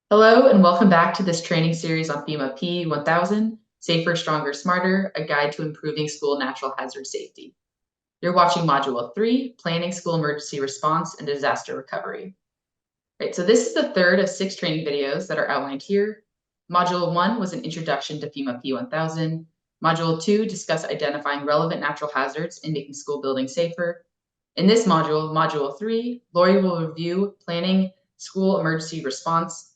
Hello and welcome back to this training series on FEMA P-1000, Safer, Stronger, Smarter, a guide to improving school natural hazard safety. You're watching Module 3, Planning School Emergency Response and Disaster Recovery. Right, so this is the third of 6 training videos that are outlined here. Module 1 was an introduction to FEMA P-1000. Module 2 discussed identifying relevant natural hazards and making school buildings safer. In this module, Module 3, Lori will review planning school emergency response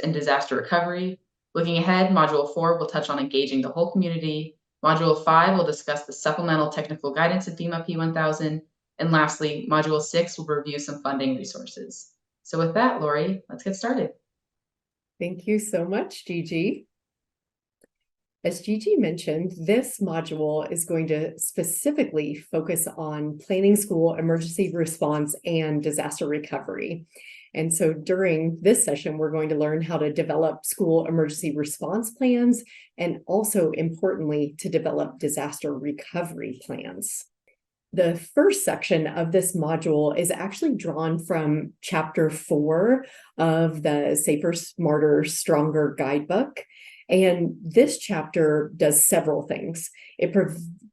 and disaster recovery. Looking ahead, Module 4 will touch on engaging the whole community. Module 5 will discuss the supplemental technical guidance in FEMA P-1000. And lastly, Module 6 will review some funding resources. So with that, Lori, let's get started. Thank you so much, Gigi. As Gigi mentioned, this module is going to specifically focus on planning school emergency response and disaster recovery. And so during this session, we're going to learn how to develop school emergency response plans and also, importantly, to develop disaster recovery plans. The first section of this module is actually drawn from Chapter 4 of the Safer, Smarter, Stronger guidebook. And this chapter does several things. It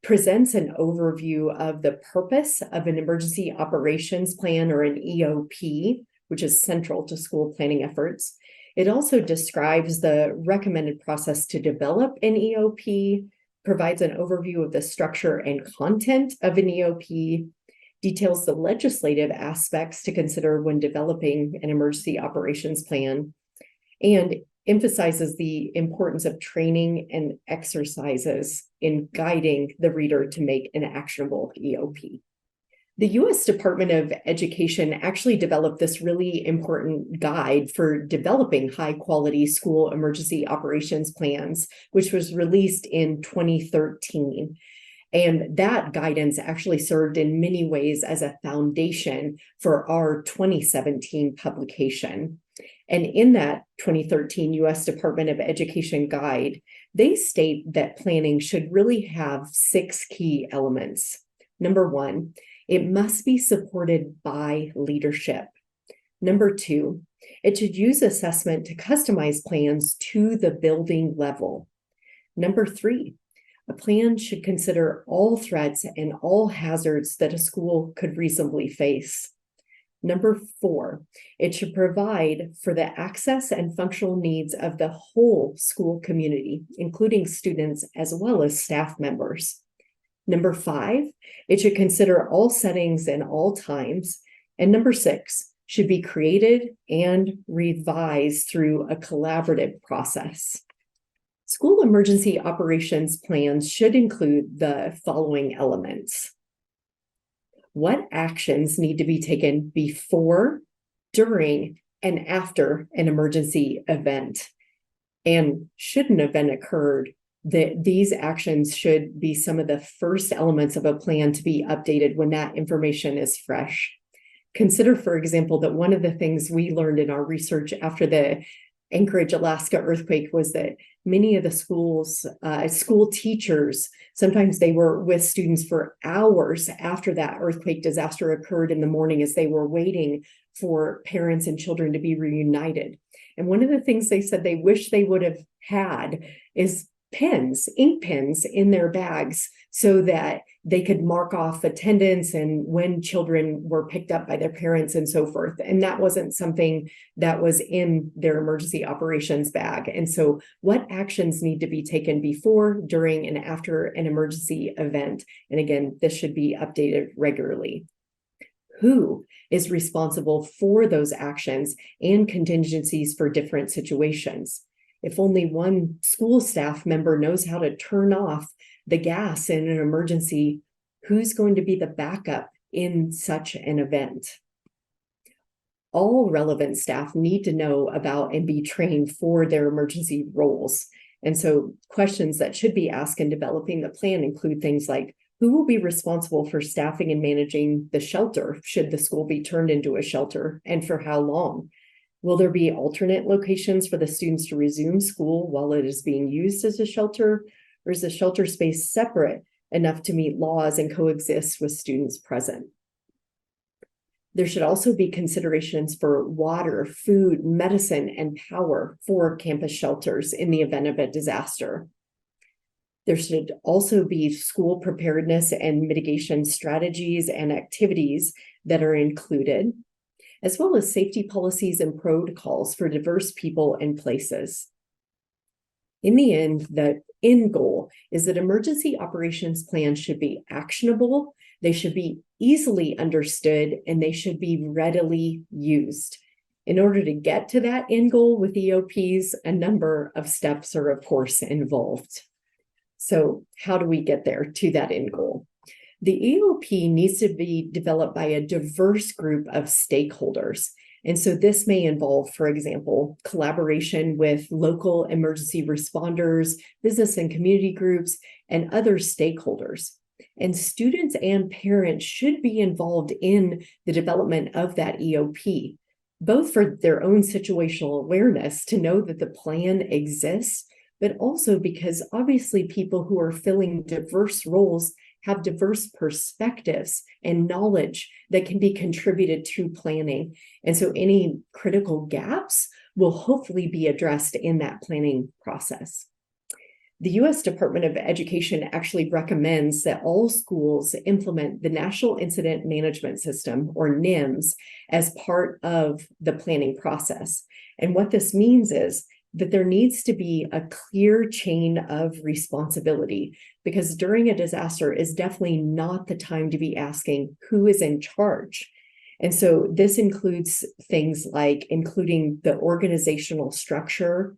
presents an overview of the purpose of an emergency operations plan, or an EOP, which is central to school planning efforts. It also describes the recommended process to develop an EOP, provides an overview of the structure and content of an EOP, details the legislative aspects to consider when developing an emergency operations plan, and emphasizes the importance of training and exercises in guiding the reader to make an actionable EOP. The U.S. Department of Education actually developed this really important guide for developing high-quality school emergency operations plans, which was released in 2013. And that guidance actually served in many ways as a foundation for our 2017 publication. And in that 2013 U.S. Department of Education guide, they state that planning should really have 6 key elements. Number 1, it must be supported by leadership. Number 2, it should use assessment to customize plans to the building level. Number 3, a plan should consider all threats and all hazards that a school could reasonably face. Number 4, it should provide for the access and functional needs of the whole school community, including students as well as staff members. Number 5, it should consider all settings and all times. And number 6, should be created and revised through a collaborative process. School emergency operations plans should include the following elements. What actions need to be taken before, during, and after an emergency event? And should an event occur, these actions should be some of the first elements of a plan to be updated when that information is fresh. Consider, for example, that one of the things we learned in our research after the Anchorage, Alaska earthquake was that many of the school teachers, sometimes they were with students for hours after that earthquake disaster occurred in the morning as they were waiting for parents and children to be reunited. And one of the things they said they wish they would have had is pens, ink pens in their bags so that they could mark off attendance and when children were picked up by their parents and so forth. And that wasn't something that was in their emergency operations bag. And so what actions need to be taken before, during, and after an emergency event? And again, this should be updated regularly. Who is responsible for those actions and contingencies for different situations? If only one school staff member knows how to turn off the gas in an emergency, who's going to be the backup in such an event? All relevant staff need to know about and be trained for their emergency roles. And so questions that should be asked in developing the plan include things like, who will be responsible for staffing and managing the shelter should the school be turned into a shelter, and for how long? Will there be alternate locations for the students to resume school while it is being used as a shelter? Or is the shelter space separate enough to meet laws and coexist with students present? There should also be considerations for water, food, medicine, and power for campus shelters in the event of a disaster. There should also be school preparedness and mitigation strategies and activities that are included, as well as safety policies and protocols for diverse people and places. In the end, the end goal is that emergency operations plans should be actionable, they should be easily understood, and they should be readily used. In order to get to that end goal with EOPs, a number of steps are, of course, involved. So how do we get there to that end goal? The EOP needs to be developed by a diverse group of stakeholders. And so this may involve, for example, collaboration with local emergency responders, business and community groups, and other stakeholders. And students and parents should be involved in the development of that EOP, both for their own situational awareness to know that the plan exists, but also because obviously people who are filling diverse roles have diverse perspectives and knowledge that can be contributed to planning. And so any critical gaps will hopefully be addressed in that planning process. The U.S. Department of Education actually recommends that all schools implement the National Incident Management System, or NIMS, as part of the planning process. And what this means is that there needs to be a clear chain of responsibility, because during a disaster is definitely not the time to be asking who is in charge. And so this includes things like including the organizational structure,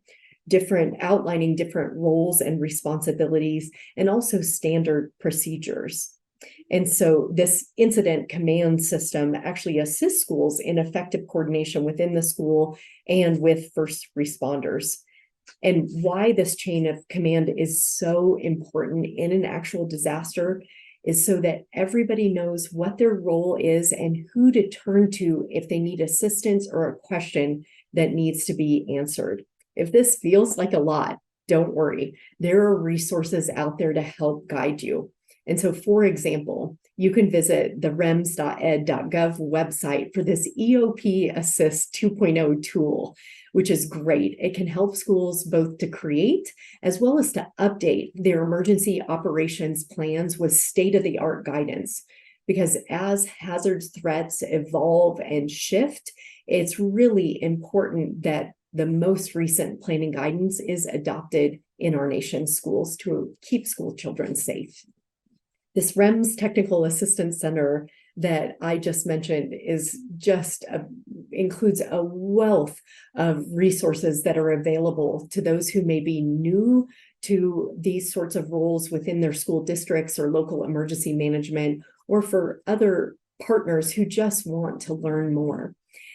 outlining different roles and responsibilities, and also standard procedures. And so this incident command system actually assists schools in effective coordination within the school and with first responders. And why this chain of command is so important in an actual disaster is so that everybody knows what their role is and who to turn to if they need assistance or a question that needs to be answered. If this feels like a lot, don't worry. There are resources out there to help guide you. And so, for example, you can visit the rems.ed.gov website for this EOP Assist 2.0 tool, which is great. It can help schools both to create as well as to update their emergency operations plans with state-of-the-art guidance. Because as hazards threats evolve and shift, it's really important that the most recent planning guidance is adopted in our nation's schools to keep school children safe. This REMS Technical Assistance Center that I just mentioned includes a wealth of resources that are available to those who may be new to these sorts of roles within their school districts or local emergency management, or for other partners who just want to learn more.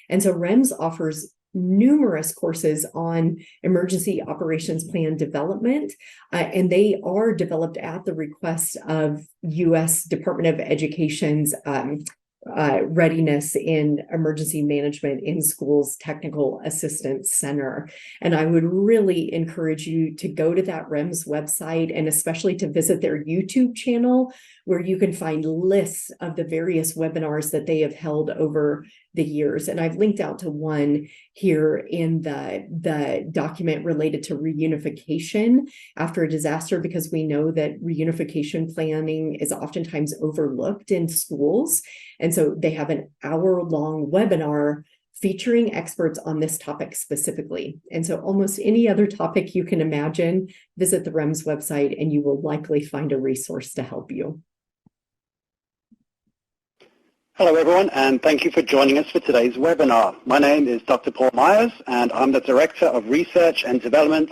And so REMS offers numerous courses on emergency operations plan development, and they are developed at the request of U.S. Department of Education's Readiness in Emergency Management in Schools Technical Assistance Center. And I would really encourage you to go to that REMS website, and especially to visit their YouTube channel, where you can find lists of the various webinars that they have held over the years. And I've linked out to one here in the document related to reunification after a disaster, because we know that reunification planning is oftentimes overlooked in schools. And so they have an hour-long webinar featuring experts on this topic specifically. And so almost any other topic you can imagine, visit the REMS website and you will likely find a resource to help you. Hello everyone, and thank you for joining us for today's webinar. My name is Dr. Paul Myers, and I'm the Director of Research and Development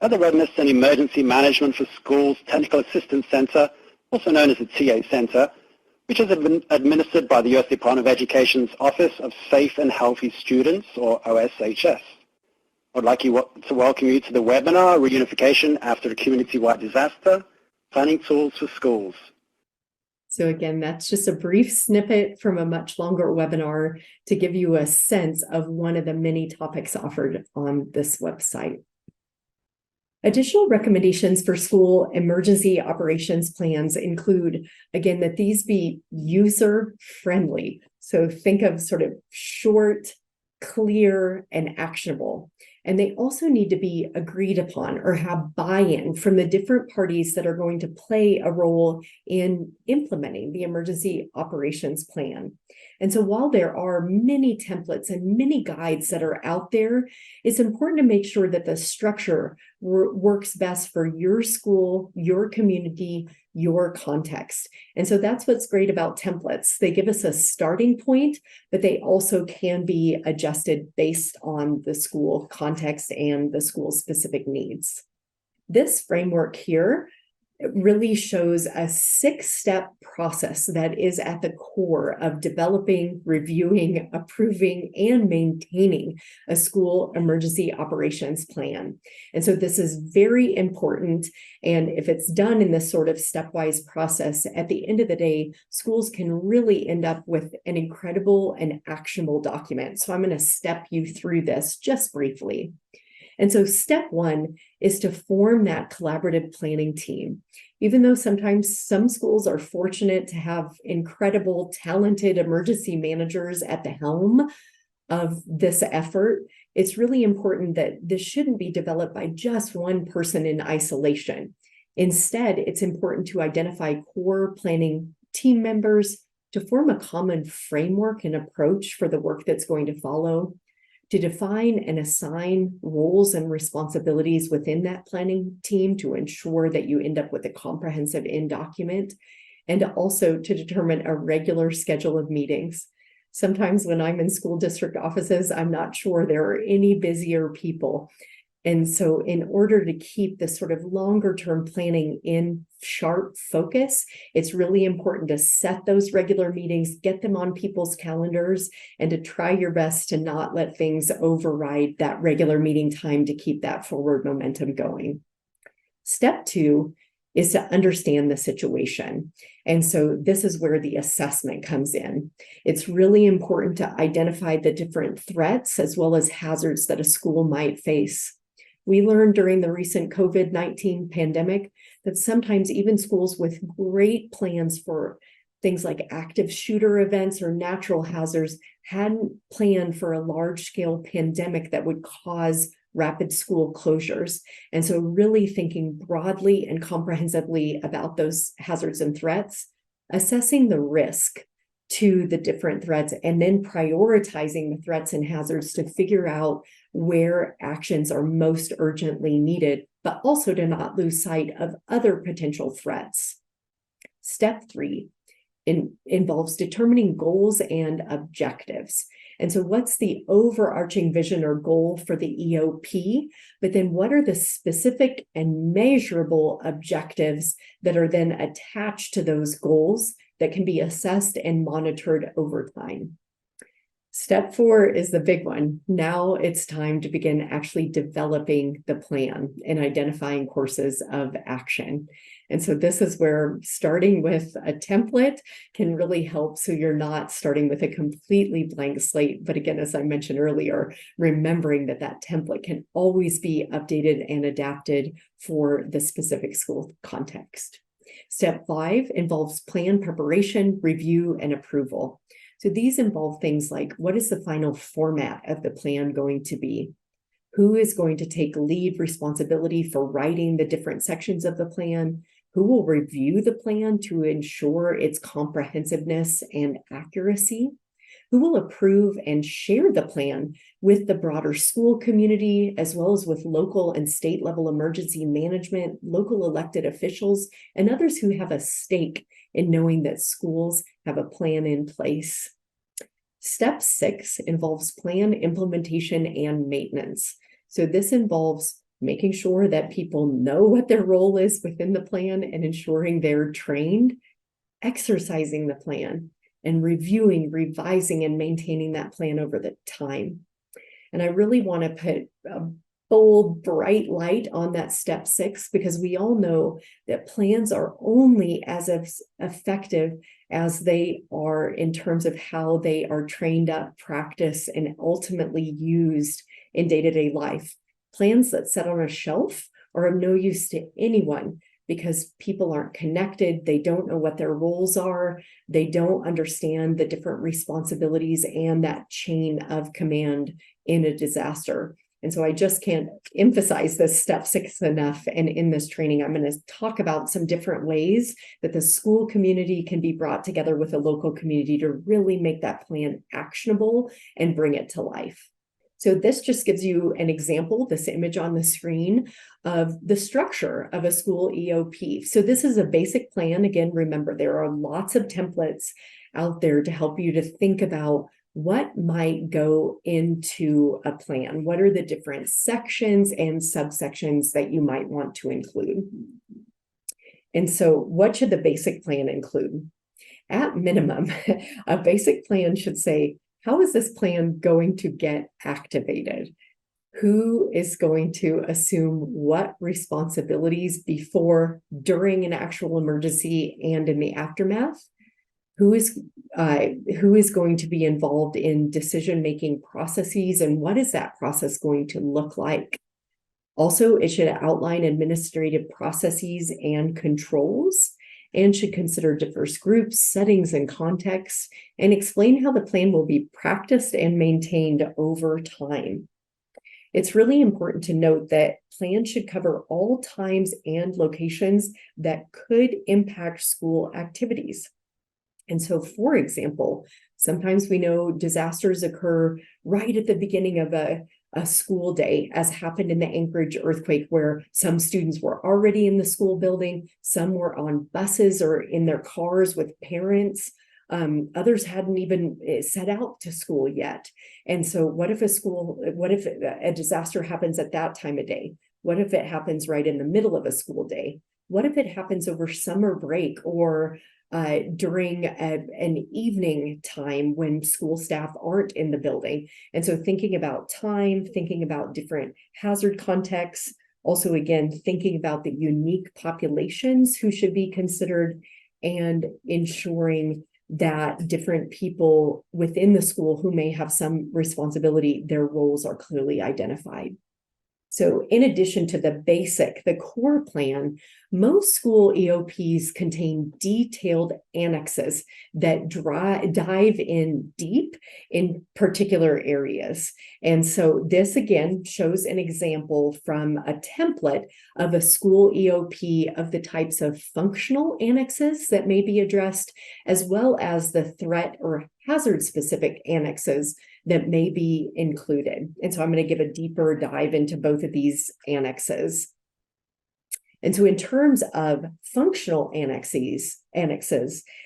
at the Readiness and Emergency Management for Schools Technical Assistance Center, also known as the TA Center, which is administered by the U.S. Department of Education's Office of Safe and Healthy Students, or OSHS. I'd like to welcome you to the webinar, Reunification After a Community-Wide Disaster, Planning Tools for Schools. So again, that's just a brief snippet from a much longer webinar to give you a sense of one of the many topics offered on this website. Additional recommendations for school emergency operations plans include, again, that these be user-friendly. So think of sort of short, clear, and actionable. And they also need to be agreed upon or have buy-in from the different parties that are going to play a role in implementing the emergency operations plan. And so while there are many templates and many guides that are out there, it's important to make sure that the structure works best for your school, your community, your context. And so that's what's great about templates. They give us a starting point, but they also can be adjusted based on the school context and the school's specific needs. This framework here really shows a 6-step process that is at the core of developing, reviewing, approving, and maintaining a school emergency operations plan. And so this is very important. And if it's done in this sort of stepwise process, at the end of the day, schools can really end up with an incredible and actionable document. So I'm going to step you through this just briefly. And so step 1 is to form that collaborative planning team. Even though sometimes some schools are fortunate to have incredible, talented emergency managers at the helm of this effort, it's really important that this shouldn't be developed by just one person in isolation. Instead, it's important to identify core planning team members to form a common framework and approach for the work that's going to follow, to define and assign roles and responsibilities within that planning team to ensure that you end up with a comprehensive end document, and also to determine a regular schedule of meetings. Sometimes when I'm in school district offices, I'm not sure there are any busier people. And so in order to keep this sort of longer term planning in sharp focus, it's really important to set those regular meetings, get them on people's calendars, and to try your best to not let things override that regular meeting time to keep that forward momentum going. Step 2 is to understand the situation. And so this is where the assessment comes in. It's really important to identify the different threats as well as hazards that a school might face. We learned during the recent COVID-19 pandemic that sometimes even schools with great plans for things like active shooter events or natural hazards hadn't planned for a large-scale pandemic that would cause rapid school closures. And so really thinking broadly and comprehensively about those hazards and threats, assessing the risk to the different threats, and then prioritizing the threats and hazards to figure out where actions are most urgently needed, but also to not lose sight of other potential threats. Step 3 involves determining goals and objectives. And so what's the overarching vision or goal for the EOP? But then what are the specific and measurable objectives that are then attached to those goals that can be assessed and monitored over time? Step 4 is the big one. Now it's time to begin actually developing the plan and identifying courses of action. And so this is where starting with a template can really help, so you're not starting with a completely blank slate. But again, as I mentioned earlier, remembering that that template can always be updated and adapted for the specific school context. Step 5 involves plan preparation, review, and approval. So these involve things like, what is the final format of the plan going to be? Who is going to take lead responsibility for writing the different sections of the plan? Who will review the plan to ensure its comprehensiveness and accuracy? Who will approve and share the plan with the broader school community, as well as with local and state level emergency management, local elected officials, and others who have a stake in knowing that schools have a plan in place? Step 6 involves plan implementation and maintenance. So this involves making sure that people know what their role is within the plan and ensuring they're trained, exercising the plan, and reviewing, revising, and maintaining that plan over the time. And I really want to put a bold, bright light on that step 6, because we all know that plans are only as effective as they are in terms of how they are trained up, practiced, and ultimately used in day-to-day life. Plans that sit on a shelf are of no use to anyone because people aren't connected. They don't know what their roles are. They don't understand the different responsibilities and that chain of command in a disaster. And so I just can't emphasize this step 6 enough. And in this training, I'm going to talk about some different ways that the school community can be brought together with a local community to really make that plan actionable and bring it to life. So this just gives you an example, this image on the screen, of the structure of a school EOP. So this is a basic plan. Again, remember, there are lots of templates out there to help you to think about what might go into a plan. What are the different sections and subsections that you might want to include? And so what should the basic plan include? At minimum, a basic plan should say, how is this plan going to get activated? Who is going to assume what responsibilities before, during an actual emergency, and in the aftermath? Who is going to be involved in decision-making processes, and what is that process going to look like? Also, it should outline administrative processes and controls, and should consider diverse groups, settings, and contexts, and explain how the plan will be practiced and maintained over time. It's really important to note that plans should cover all times and locations that could impact school activities. And so, for example, sometimes we know disasters occur right at the beginning of a school day, as happened in the Anchorage earthquake, where some students were already in the school building, some were on buses or in their cars with parents. Others hadn't even set out to school yet. And so what if a disaster happens at that time of day? What if it happens right in the middle of a school day? What if it happens over summer break or during an evening time when school staff aren't in the building? And so thinking about time, thinking about different hazard contexts, also again, thinking about the unique populations who should be considered, and ensuring that different people within the school who may have some responsibility, their roles are clearly identified. So in addition to the core plan, most school EOPs contain detailed annexes that dive in deep in particular areas. And so this again shows an example from a template of a school EOP of the types of functional annexes that may be addressed, as well as the threat or hazard specific annexes that may be included. And so I'm going to give a deeper dive into both of these annexes. And so in terms of functional annexes,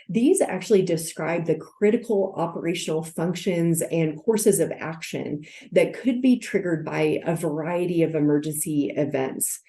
these actually describe the critical operational functions and courses of action that could be triggered by a variety of emergency events.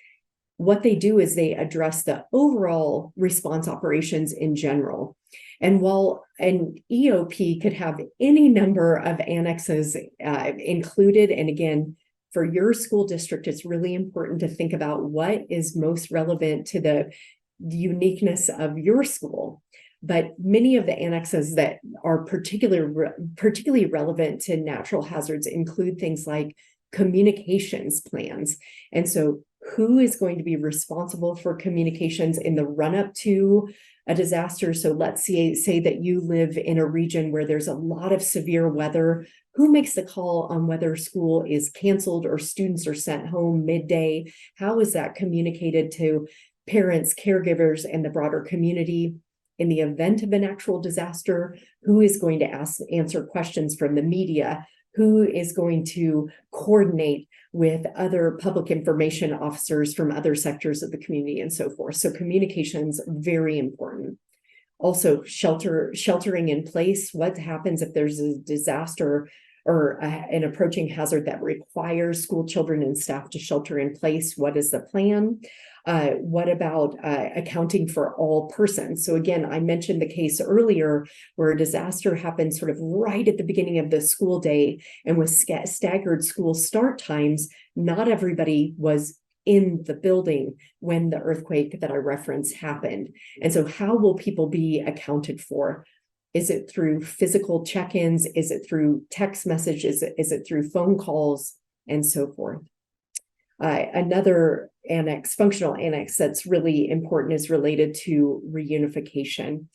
What they do is they address the overall response operations in general. And while an EOP could have any number of annexes included, and again, for your school district, it's really important to think about what is most relevant to the uniqueness of your school. But many of the annexes that are particularly relevant to natural hazards include things like communications plans. And so who is going to be responsible for communications in the run-up to a disaster? So let's say that you live in a region where there's a lot of severe weather. Who makes the call on whether school is canceled or students are sent home midday? How is that communicated to parents, caregivers, and the broader community? In the event of an actual disaster, who is going to answer questions from the media? Who is going to coordinate with other public information officers from other sectors of the community, and so forth? So communications, very important. Also, sheltering in place. What happens if there's a disaster or an approaching hazard that requires school children and staff to shelter in place? What is the plan? What about accounting for all persons? So again, I mentioned the case earlier where a disaster happened sort of right at the beginning of the school day, and with staggered school start times, not everybody was in the building when the earthquake that I referenced happened. And so how will people be accounted for? Is it through physical check-ins? Is it through text messages? Is it through phone calls, and so forth? Another functional annex that's really important is related to reunification.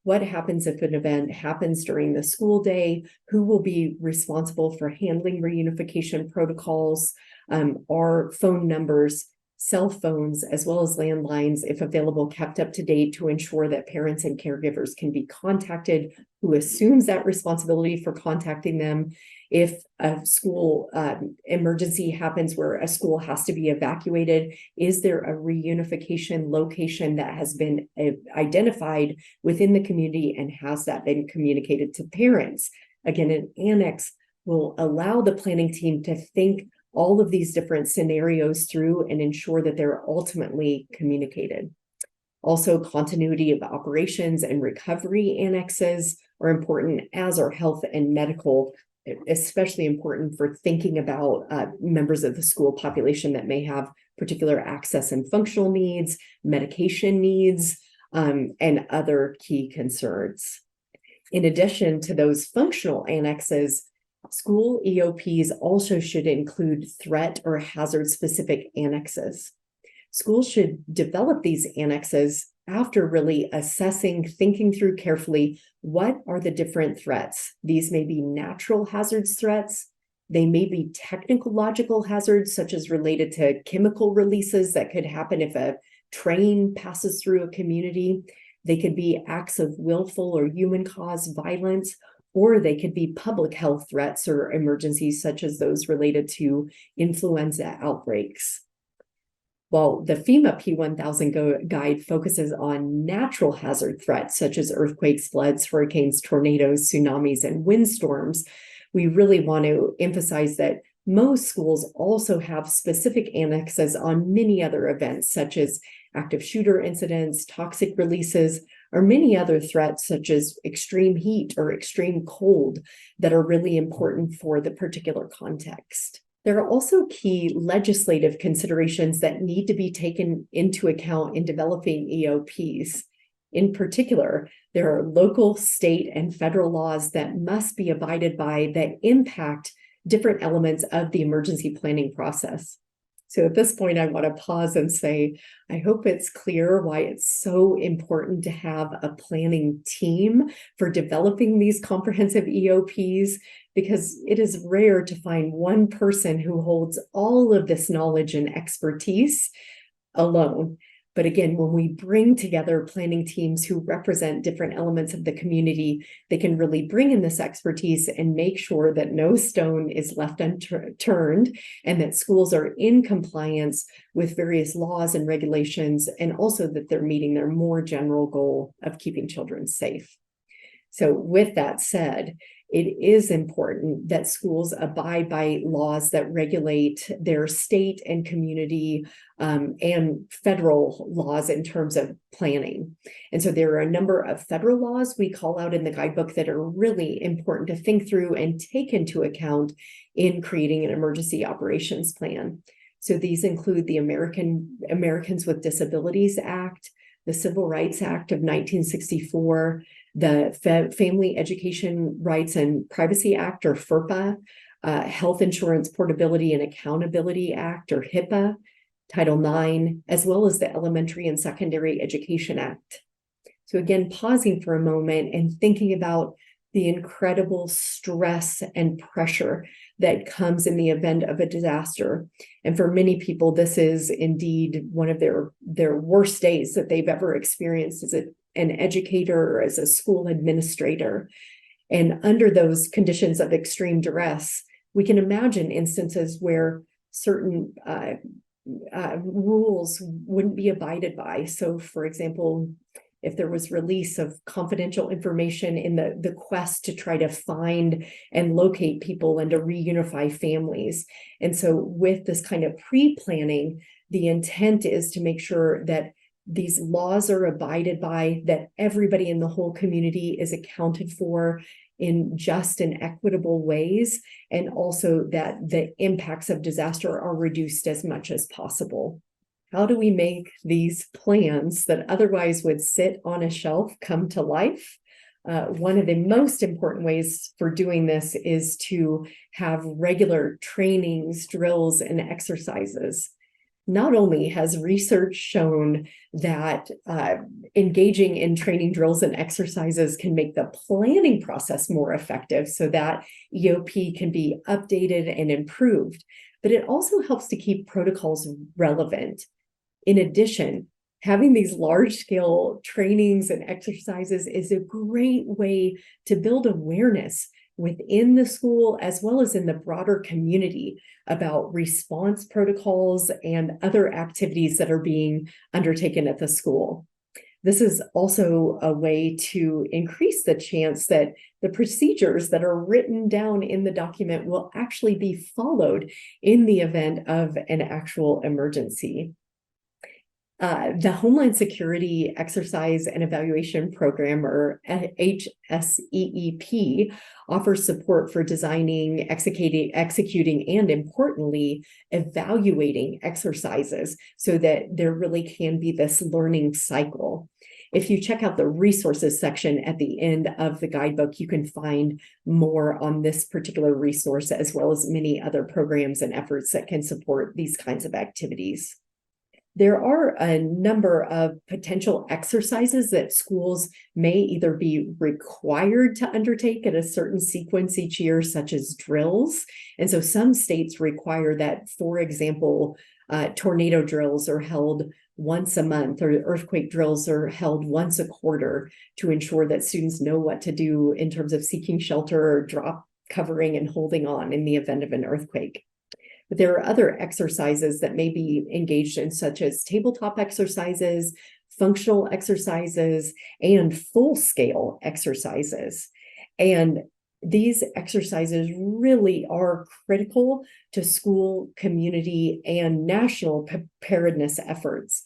What happens if an event happens during the school day? Who will be responsible for handling reunification protocols? Are phone numbers, cell phones, as well as landlines, if available, kept up to date to ensure that parents and caregivers can be contacted? Who assumes that responsibility for contacting them? If a school emergency happens where a school has to be evacuated, is there a reunification location that has been identified within the community, and has that been communicated to parents? Again, an annex will allow the planning team to think all of these different scenarios through and ensure that they're ultimately communicated. Also, continuity of operations and recovery annexes are important, as are health and medical, especially important for thinking about members of the school population that may have particular access and functional needs, medication needs, and other key concerns. In addition to those functional annexes, school EOPs also should include threat or hazard specific annexes. Schools should develop these annexes after really assessing, thinking through carefully, what are the different threats? These may be natural hazards threats. They may be technological hazards, such as related to chemical releases that could happen if a train passes through a community. They could be acts of willful or human-caused violence, or they could be public health threats or emergencies, such as those related to influenza outbreaks. While the FEMA P-1000 guide focuses on natural hazard threats, such as earthquakes, floods, hurricanes, tornadoes, tsunamis, and windstorms, we really want to emphasize that most schools also have specific annexes on many other events, such as active shooter incidents, toxic releases, or many other threats, such as extreme heat or extreme cold, that are really important for the particular context. There are also key legislative considerations that need to be taken into account in developing EOPs. In particular, there are local, state, and federal laws that must be abided by that impact different elements of the emergency planning process. So at this point, I want to pause and say, I hope it's clear why it's so important to have a planning team for developing these comprehensive EOPs, because it is rare to find one person who holds all of this knowledge and expertise alone. But again, when we bring together planning teams who represent different elements of the community, they can really bring in this expertise and make sure that no stone is left unturned, and that schools are in compliance with various laws and regulations, and also that they're meeting their more general goal of keeping children safe. So with that said, it is important that schools abide by laws that regulate their state and community and federal laws in terms of planning. And so there are a number of federal laws we call out in the guidebook that are really important to think through and take into account in creating an emergency operations plan. So these include the Americans with Disabilities Act, the Civil Rights Act of 1964, the Family Education Rights and Privacy Act, or FERPA, Health Insurance Portability and Accountability Act, or HIPAA, Title IX, as well as the Elementary and Secondary Education Act. So again, pausing for a moment and thinking about the incredible stress and pressure that comes in the event of a disaster. And for many people, this is indeed one of their worst days that they've ever experienced as an educator or as a school administrator. And under those conditions of extreme duress, we can imagine instances where certain rules wouldn't be abided by. So, for example, if there was release of confidential information in the quest to try to find and locate people and to reunify families. And so with this kind of pre-planning, the intent is to make sure that these laws are abided by, that everybody in the whole community is accounted for in just and equitable ways, and also that the impacts of disaster are reduced as much as possible. How do we make these plans that otherwise would sit on a shelf come to life? One of the most important ways for doing this is to have regular trainings, drills, and exercises. Not only has research shown that engaging in training drills and exercises can make the planning process more effective so that EOP can be updated and improved, but it also helps to keep protocols relevant. In addition, having these large-scale trainings and exercises is a great way to build awareness within the school as well as in the broader community about response protocols and other activities that are being undertaken at the school. This is also a way to increase the chance that the procedures that are written down in the document will actually be followed in the event of an actual emergency. The Homeland Security Exercise and Evaluation Program, or HSEEP, offers support for designing, executing, and importantly, evaluating exercises so that there really can be this learning cycle. If you check out the resources section at the end of the guidebook, you can find more on this particular resource, as well as many other programs and efforts that can support these kinds of activities. There are a number of potential exercises that schools may either be required to undertake at a certain sequence each year, such as drills. And so some states require that, for example, tornado drills are held once a month, or earthquake drills are held once a quarter to ensure that students know what to do in terms of seeking shelter or drop covering and holding on in the event of an earthquake. But there are other exercises that may be engaged in, such as tabletop exercises, functional exercises, and full-scale exercises. And these exercises really are critical to school, community, and national preparedness efforts.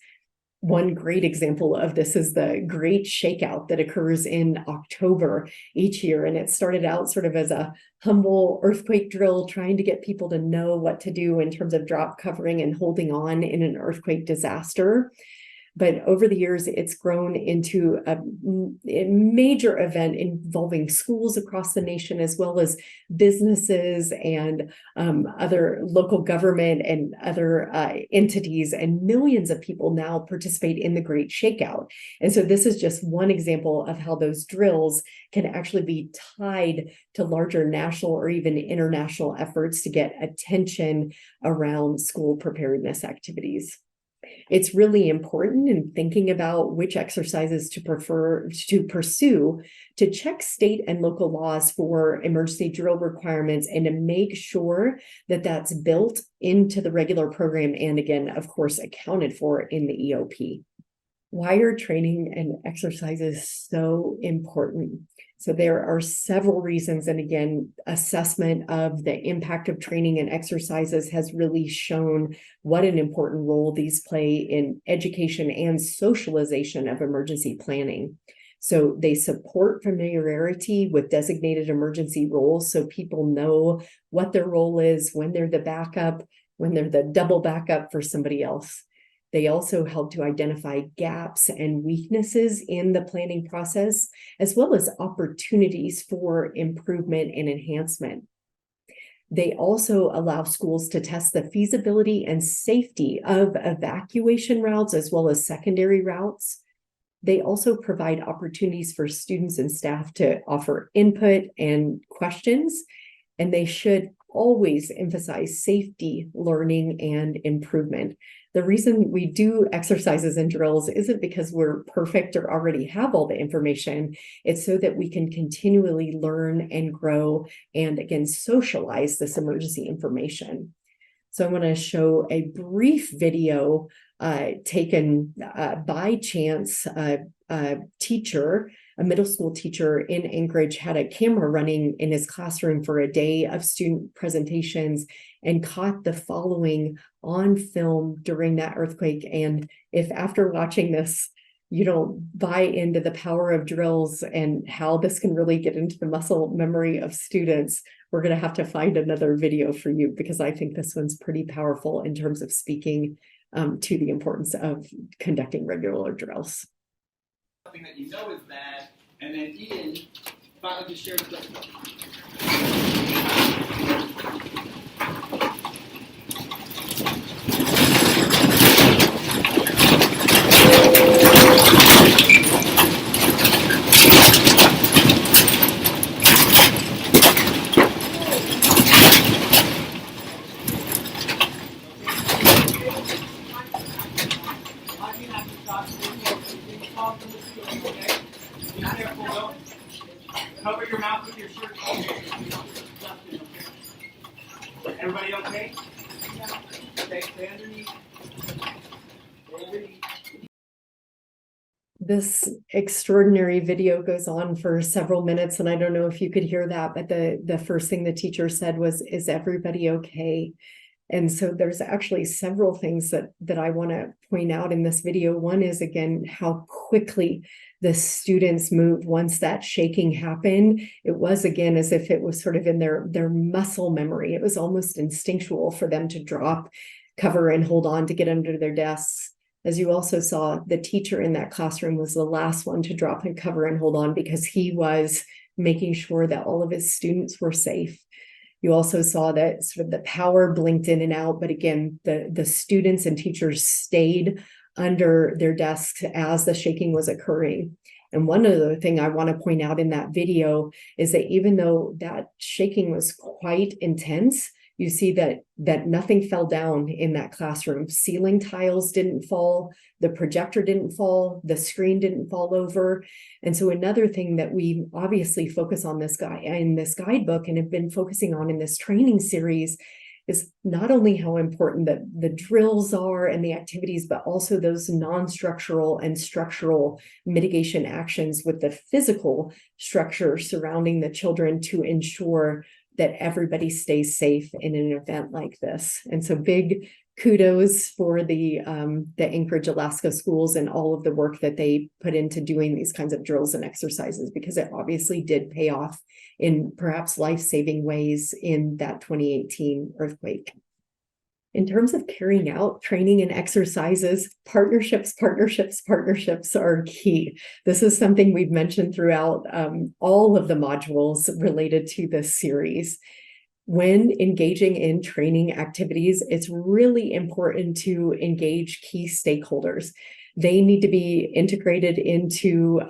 One great example of this is the Great Shakeout that occurs in October each year. And it started out sort of as a humble earthquake drill, trying to get people to know what to do in terms of drop covering and holding on in an earthquake disaster. But over the years, it's grown into a major event involving schools across the nation, as well as businesses and other local government and other entities. And millions of people now participate in the Great Shakeout. And so this is just one example of how those drills can actually be tied to larger national or even international efforts to get attention around school preparedness activities. It's really important in thinking about which exercises to pursue to check state and local laws for emergency drill requirements and to make sure that that's built into the regular program and, again, of course, accounted for in the EOP. Why are training and exercises so important? So there are several reasons, and again, assessment of the impact of training and exercises has really shown what an important role these play in education and socialization of emergency planning. So they support familiarity with designated emergency roles, so people know what their role is when they're the backup, when they're the double backup for somebody else. They also help to identify gaps and weaknesses in the planning process, as well as opportunities for improvement and enhancement. They also allow schools to test the feasibility and safety of evacuation routes, as well as secondary routes. They also provide opportunities for students and staff to offer input and questions, and they should always emphasize safety, learning, and improvement. The reason we do exercises and drills isn't because we're perfect or already have all the information. It's so that we can continually learn and grow and, again, socialize this emergency information. So I want to show a brief video taken by chance. A teacher, a middle school teacher in Anchorage, had a camera running in his classroom for a day of student presentations and caught the following on film during that earthquake. And if after watching this, you don't buy into the power of drills and how this can really get into the muscle memory of students, we're going to have to find another video for you, because I think this one's pretty powerful in terms of speaking to the importance of conducting regular drills. Something that you know is bad, and then Ian finally just shared with us. Landry. This extraordinary video goes on for several minutes, and I don't know if you could hear that, but the first thing the teacher said was, "Is everybody okay?" And so there's actually several things that I want to point out in this video. One is, again, how quickly the students moved once that shaking happened. It was, again, as if it was sort of in their muscle memory. It was almost instinctual for them to drop, cover, and hold on to get under their desks. As you also saw, the teacher in that classroom was the last one to drop and cover and hold on because he was making sure that all of his students were safe. You also saw that sort of the power blinked in and out, but again, the students and teachers stayed under their desks as the shaking was occurring. And one other thing I want to point out in that video is that even though that shaking was quite intense, you see that nothing fell down in that classroom. Ceiling tiles didn't fall, the projector didn't fall, the screen didn't fall over. And so another thing that we obviously focus on in this guidebook and have been focusing on in this training series is not only how important the drills are and the activities, but also those non-structural and structural mitigation actions with the physical structure surrounding the children to ensure that everybody stays safe in an event like this. And so big kudos for the Anchorage, Alaska schools and all of the work that they put into doing these kinds of drills and exercises, because it obviously did pay off in perhaps life-saving ways in that 2018 earthquake. In terms of carrying out training and exercises, partnerships are key. This is something we've mentioned throughout all of the modules related to this series. When engaging in training activities, it's really important to engage key stakeholders. They need to be integrated into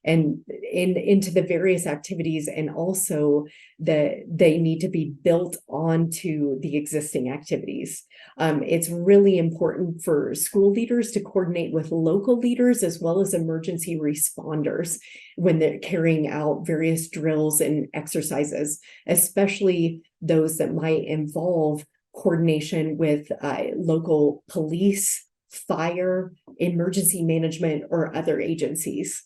into the various activities, and also they need to be built onto the existing activities. It's really important for school leaders to coordinate with local leaders as well as emergency responders when they're carrying out various drills and exercises, especially those that might involve coordination with local police, fire, emergency management, or other agencies.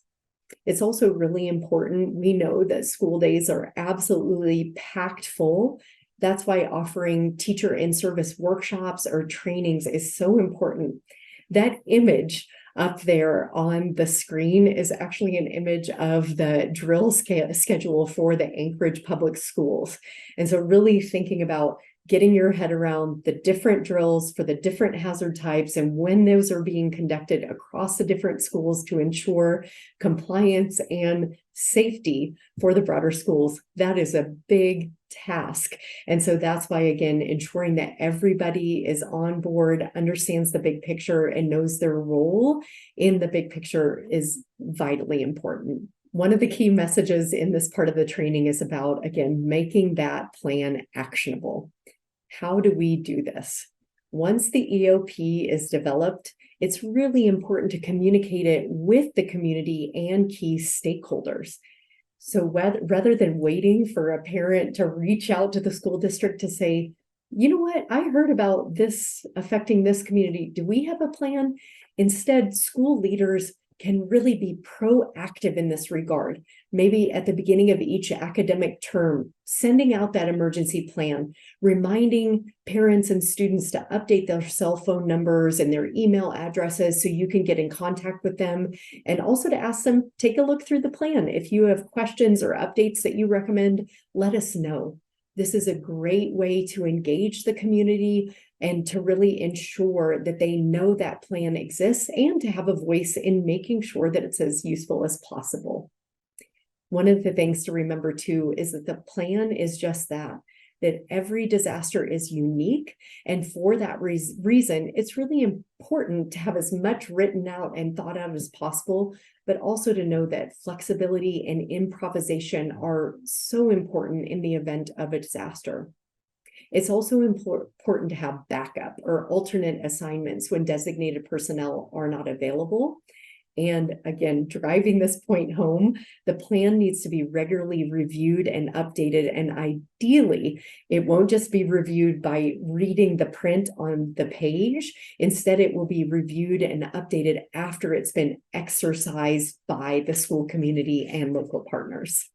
It's also really important. We know that school days are absolutely packed full. That's why offering teacher in-service workshops or trainings is so important. That image up there on the screen is actually an image of the drill schedule for the Anchorage Public Schools. And so really thinking about getting your head around the different drills for the different hazard types and when those are being conducted across the different schools to ensure compliance and safety for the broader schools. That is a big task. And so that's why, again, ensuring that everybody is on board, understands the big picture, and knows their role in the big picture is vitally important. One of the key messages in this part of the training is about, again, making that plan actionable. How do we do this? Once the EOP is developed, it's really important to communicate it with the community and key stakeholders. So rather than waiting for a parent to reach out to the school district to say, you know what, I heard about this affecting this community, do we have a plan? Instead, school leaders can really be proactive in this regard. Maybe at the beginning of each academic term, sending out that emergency plan, reminding parents and students to update their cell phone numbers and their email addresses so you can get in contact with them, and also to ask them, take a look through the plan. If you have questions or updates that you recommend, let us know. This is a great way to engage the community and to really ensure that they know that plan exists and to have a voice in making sure that it's as useful as possible. One of the things to remember too is that the plan is just that every disaster is unique. And for that reason, it's really important to have as much written out and thought out as possible, but also to know that flexibility and improvisation are so important in the event of a disaster. It's also important to have backup or alternate assignments when designated personnel are not available. And again, driving this point home, the plan needs to be regularly reviewed and updated. And ideally, it won't just be reviewed by reading the print on the page. Instead, it will be reviewed and updated after it's been exercised by the school community and local partners.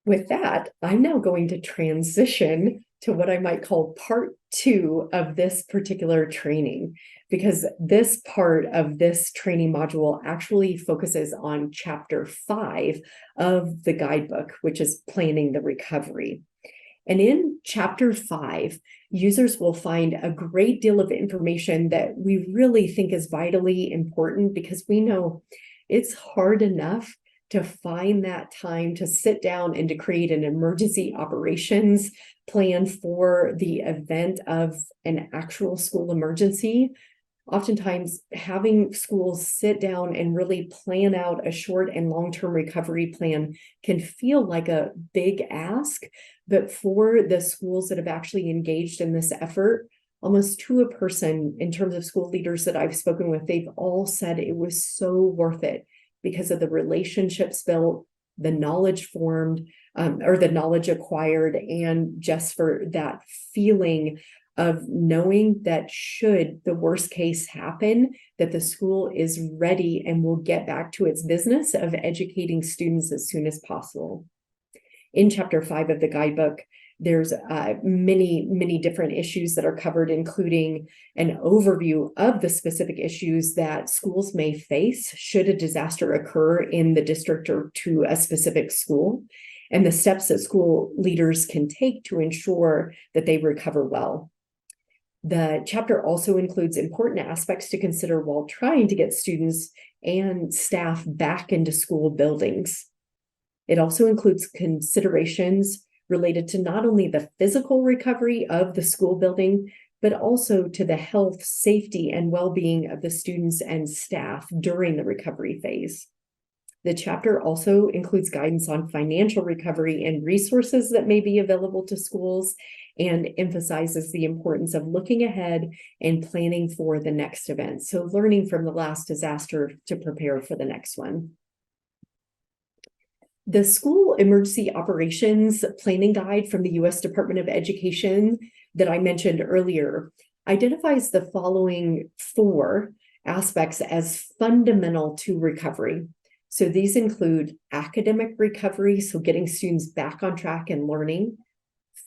With that, I'm now going to transition to what I might call part 2 of this particular training, because this part of this training module actually focuses on chapter 5 of the guidebook, which is planning the recovery. And in chapter 5, users will find a great deal of information that we really think is vitally important, because we know it's hard enough to find that time to sit down and to create an emergency operations plan for the event of an actual school emergency. Oftentimes, having schools sit down and really plan out a short and long-term recovery plan can feel like a big ask, but for the schools that have actually engaged in this effort, almost to a person in terms of school leaders that I've spoken with, they've all said it was so worth it because of the relationships built, the knowledge formed, or the knowledge acquired, and just for that feeling of knowing that should the worst case happen, that the school is ready and will get back to its business of educating students as soon as possible. In chapter 5 of the guidebook, there's many different issues that are covered, including an overview of the specific issues that schools may face should a disaster occur in the district or to a specific school, and the steps that school leaders can take to ensure that they recover well. The chapter also includes important aspects to consider while trying to get students and staff back into school buildings. It also includes considerations related to not only the physical recovery of the school building, but also to the health, safety, and well-being of the students and staff during the recovery phase. The chapter also includes guidance on financial recovery and resources that may be available to schools, and emphasizes the importance of looking ahead and planning for the next event. So learning from the last disaster to prepare for the next one. The School Emergency Operations Planning Guide from the U.S. Department of Education that I mentioned earlier identifies the following 4 aspects as fundamental to recovery. So these include academic recovery, so getting students back on track and learning,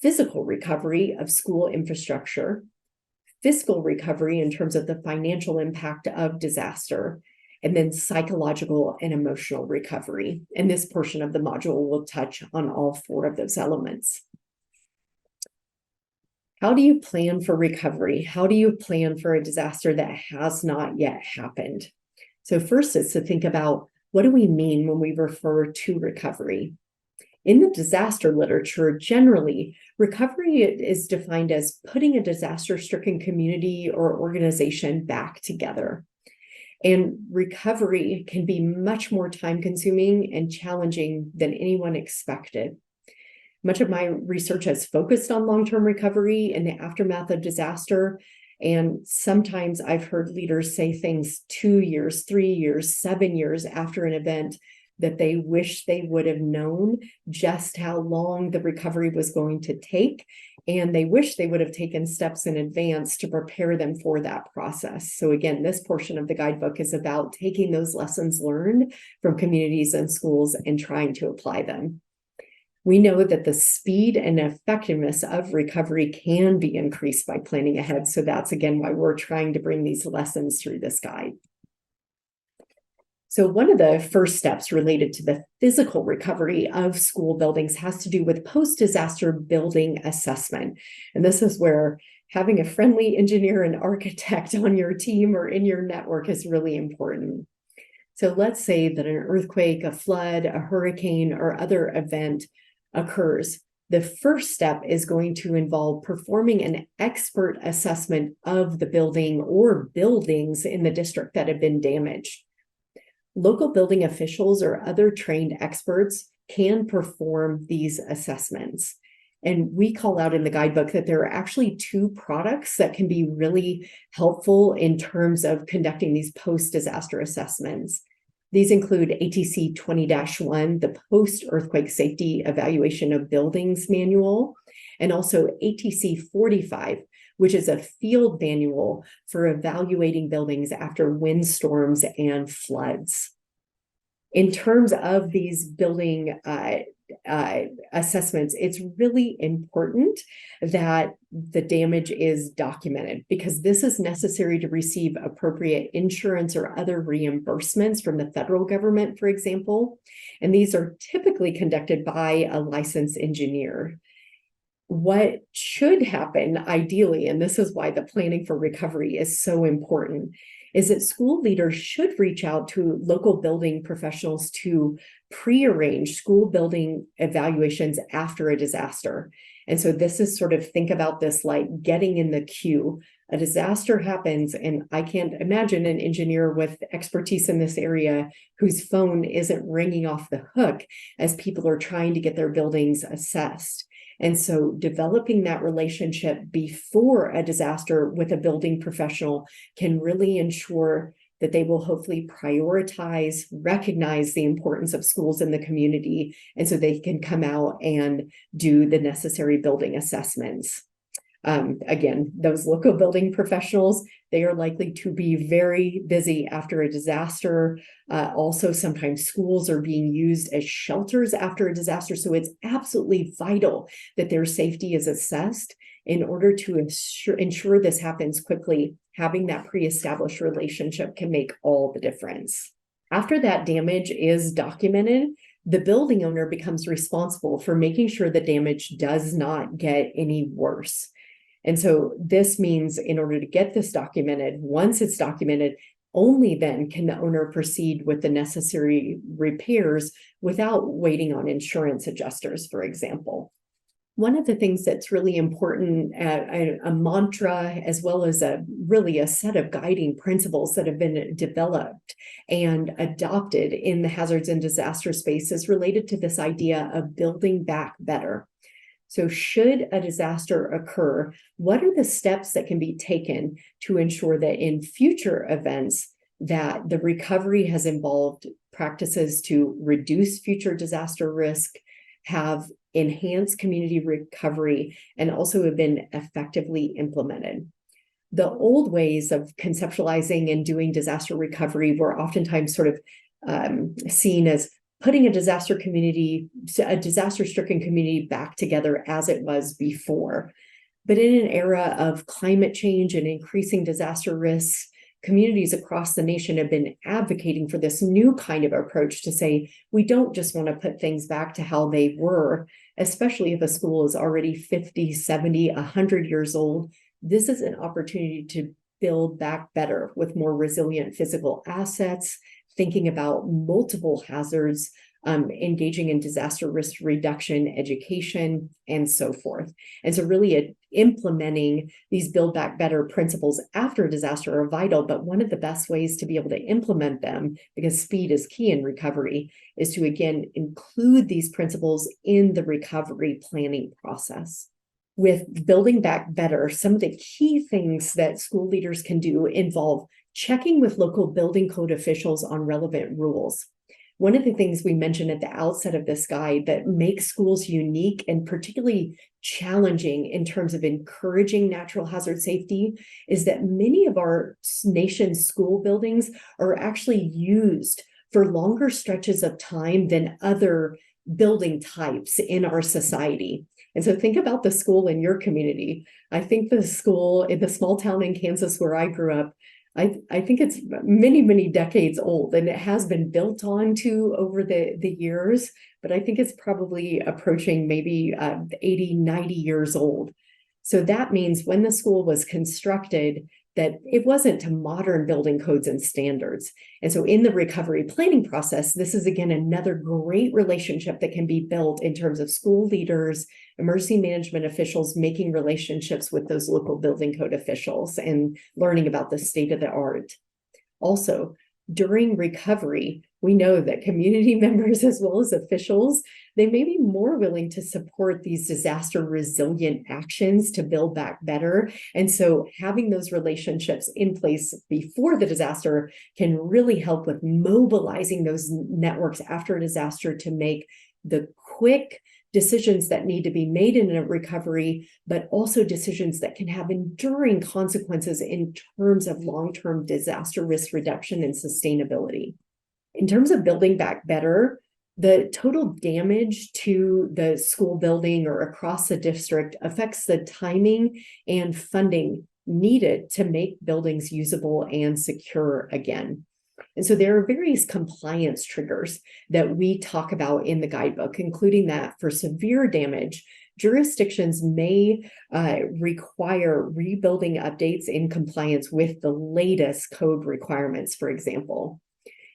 physical recovery of school infrastructure, fiscal recovery in terms of the financial impact of disaster, and then psychological and emotional recovery. And this portion of the module will touch on all 4 of those elements. How do you plan for recovery? How do you plan for a disaster that has not yet happened? So first is to think about, what do we mean when we refer to recovery? In the disaster literature, generally, recovery is defined as putting a disaster-stricken community or organization back together. And recovery can be much more time-consuming and challenging than anyone expected. Much of my research has focused on long-term recovery in the aftermath of disaster. And sometimes I've heard leaders say things 2 years, 3 years, 7 years after an event that they wish they would have known just how long the recovery was going to take. And they wish they would have taken steps in advance to prepare them for that process. So again, this portion of the guidebook is about taking those lessons learned from communities and schools and trying to apply them. We know that the speed and effectiveness of recovery can be increased by planning ahead. So that's again why we're trying to bring these lessons through this guide. So one of the first steps related to the physical recovery of school buildings has to do with post-disaster building assessment. And this is where having a friendly engineer and architect on your team or in your network is really important. So let's say that an earthquake, a flood, a hurricane, or other event occurs. The first step is going to involve performing an expert assessment of the building or buildings in the district that have been damaged. Local building officials or other trained experts can perform these assessments. And we call out in the guidebook that there are actually 2 products that can be really helpful in terms of conducting these post-disaster assessments. These include ATC 20-1, the Post-Earthquake Safety Evaluation of Buildings Manual, and also ATC 45, which is a field manual for evaluating buildings after windstorms and floods. In terms of these building assessments, it's really important that the damage is documented, because this is necessary to receive appropriate insurance or other reimbursements from the federal government, for example. And these are typically conducted by a licensed engineer. What should happen ideally, and this is why the planning for recovery is so important, is that school leaders should reach out to local building professionals to pre-arrange school building evaluations after a disaster. And so this is sort of, think about this like getting in the queue. A disaster happens, and I can't imagine an engineer with expertise in this area whose phone isn't ringing off the hook as people are trying to get their buildings assessed. And so developing that relationship before a disaster with a building professional can really ensure that they will hopefully prioritize, recognize the importance of schools in the community, and so they can come out and do the necessary building assessments. Again, those local building professionals, they are likely to be very busy after a disaster. Also, sometimes schools are being used as shelters after a disaster. So it's absolutely vital that their safety is assessed. In order to ensure this happens quickly, having that pre-established relationship can make all the difference. After that damage is documented, the building owner becomes responsible for making sure the damage does not get any worse. And so this means, in order to get this documented, once it's documented, only then can the owner proceed with the necessary repairs without waiting on insurance adjusters, for example. One of the things that's really important, a mantra, as well as really a set of guiding principles that have been developed and adopted in the hazards and disaster space, is related to this idea of building back better. So should a disaster occur, what are the steps that can be taken to ensure that in future events that the recovery has involved practices to reduce future disaster risk, have enhanced community recovery, and also have been effectively implemented? The old ways of conceptualizing and doing disaster recovery were oftentimes sort of seen as putting a disaster-stricken community back together as it was before. But in an era of climate change and increasing disaster risks, communities across the nation have been advocating for this new kind of approach to say, we don't just want to put things back to how they were, especially if a school is already 50, 70, 100 years old. This is an opportunity to build back better with more resilient physical assets, thinking about multiple hazards, engaging in disaster risk reduction, education, and so forth. And so really implementing these build back better principles after a disaster are vital, but one of the best ways to be able to implement them, because speed is key in recovery, is to again include these principles in the recovery planning process. With building back better, some of the key things that school leaders can do involve checking with local building code officials on relevant rules. One of the things we mentioned at the outset of this guide that makes schools unique and particularly challenging in terms of encouraging natural hazard safety is that many of our nation's school buildings are actually used for longer stretches of time than other building types in our society. And so think about the school in your community. I think the school in the small town in Kansas where I grew up, I think it's many, many decades old, and it has been built onto over the years, but I think it's probably approaching maybe 80, 90 years old. So that means when the school was constructed, that it wasn't to modern building codes and standards. And so in the recovery planning process, this is again another great relationship that can be built in terms of school leaders, emergency management officials, making relationships with those local building code officials and learning about the state of the art. Also, during recovery, we know that community members as well as officials they may be more willing to support these disaster resilient actions to build back better. And so having those relationships in place before the disaster can really help with mobilizing those networks after a disaster to make the quick decisions that need to be made in a recovery, but also decisions that can have enduring consequences in terms of long-term disaster risk reduction and sustainability. In terms of building back better, the total damage to the school building or across the district affects the timing and funding needed to make buildings usable and secure again. And so there are various compliance triggers that we talk about in the guidebook, including that for severe damage, jurisdictions may require rebuilding updates in compliance with the latest code requirements, for example.